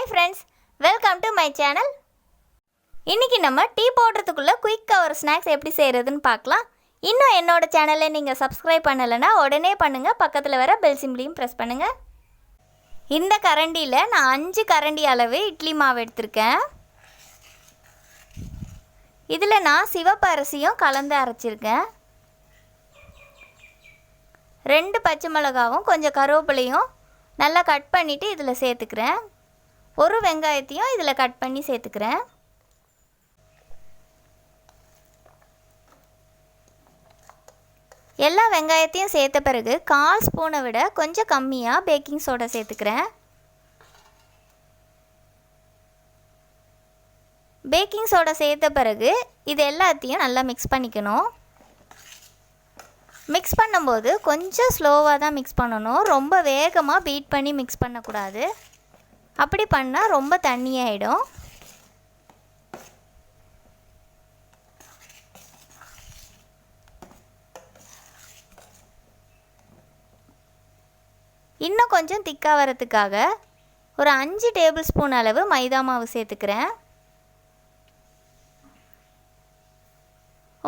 Hi friends, welcome to my channel. இன்றைக்கி நம்ம tea போடுறதுக்குள்ளே குயிக்காக ஒரு ஸ்நாக்ஸ் எப்படி செய்கிறதுன்னு பார்க்கலாம். இன்னும் என்னோடய சேனலை நீங்கள் சப்ஸ்கிரைப் பண்ணலைன்னா உடனே பண்ணுங்கள். பக்கத்தில் வர பெல் சிம்பிளையும் ப்ரெஸ் பண்ணுங்கள். இந்த கரண்டியில் நான் 5 கரண்டி அளவு இட்லி மாவு எடுத்திருக்கேன். இதில் நான் சிவப்பு அரிசியும் கலந்து அரைச்சிருக்கேன். 2 பச்சை மிளகாவும் கொஞ்சம் கருவேப்பிலையும் நல்லா கட் பண்ணிவிட்டு இதில் சேர்த்துக்கிறேன். ஒரு வெங்காயத்தையும் இதில் கட் பண்ணி சேர்த்துக்கிறேன். எல்லா வெங்காயத்தையும் சேர்த்த பிறகு 1/4 ஸ்பூனை விட கொஞ்சம் கம்மியாக பேக்கிங் சோடா சேர்த்துக்கிறேன். பேக்கிங் சோடா சேர்த்த பிறகு இது எல்லாத்தையும் நல்லா மிக்ஸ் பண்ணிக்கணும். மிக்ஸ் பண்ணும்போது கொஞ்சம் ஸ்லோவாக தான் மிக்ஸ் பண்ணணும். ரொம்ப வேகமாக பீட் பண்ணி மிக்ஸ் பண்ணக்கூடாது. அப்படி பண்ணால் ரொம்ப தண்ணியாயிடும். இன்னும் கொஞ்சம் திக்காக வரத்துக்காக ஒரு 5 டேபிள் ஸ்பூன் அளவு மைதா மாவு சேர்த்துக்கிறேன்.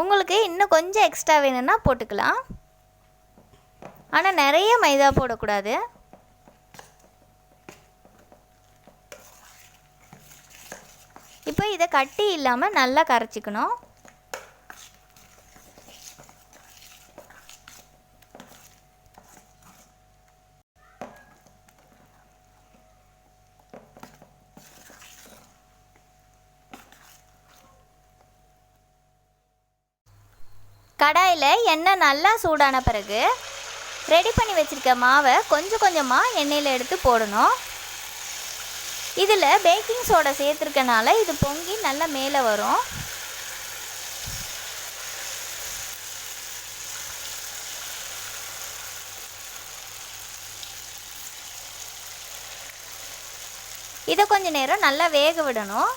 உங்களுக்கு இன்னும் கொஞ்சம் எக்ஸ்ட்ரா வேணும்னா போட்டுக்கலாம். ஆனால் நிறைய மைதா போடக்கூடாது. இப்போ இதை கட்டி இல்லாமல் நல்லா கரைச்சிக்கணும். கடாயில் எண்ணெய் நல்லா சூடான பிறகு ரெடி பண்ணி வச்சுருக்க மாவை கொஞ்சம் கொஞ்சமாக எண்ணெயில் எடுத்து போடணும். இதில் பேக்கிங் சோடா சேர்த்துருக்கனால இது பொங்கி நல்லா மேலே வரும். இதை கொஞ்ச நேரம் நல்லா வேக விடணும்.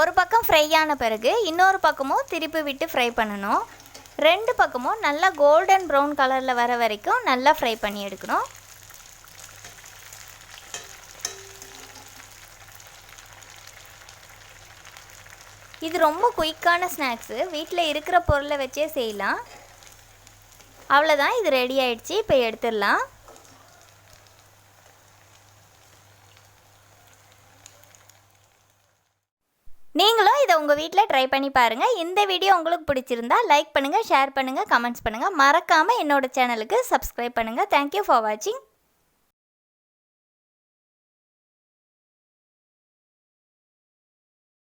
ஒரு பக்கம் ஃப்ரை ஆன பிறகு இன்னொரு பக்கமும் திருப்பி விட்டு ஃப்ரை பண்ணணும். 2 பக்கமும் நல்லா கோல்டன் ப்ரௌன் கலரில் வர வரைக்கும் நல்லா ஃப்ரை பண்ணி எடுக்கணும். இது ரொம்ப குயிக்கான ஸ்நாக்ஸு. வீட்டில் இருக்கிற பொருளை வச்சே செய்யலாம். அவ்வளோதான், இது ரெடி ஆயிடுச்சு. இப்போ எடுத்துடலாம். நீங்களும் இதை உங்கள் வீட்டில் ட்ரை பண்ணி பாருங்கள். இந்த வீடியோ உங்களுக்கு பிடிச்சிருந்தா லைக் பண்ணுங்கள், ஷேர் பண்ணுங்கள், கமெண்ட்ஸ் பண்ணுங்கள். மறக்காமல் என்னோடய சேனலுக்கு சப்ஸ்கிரைப் பண்ணுங்கள். தேங்க்யூ ஃபார் வாட்சிங்.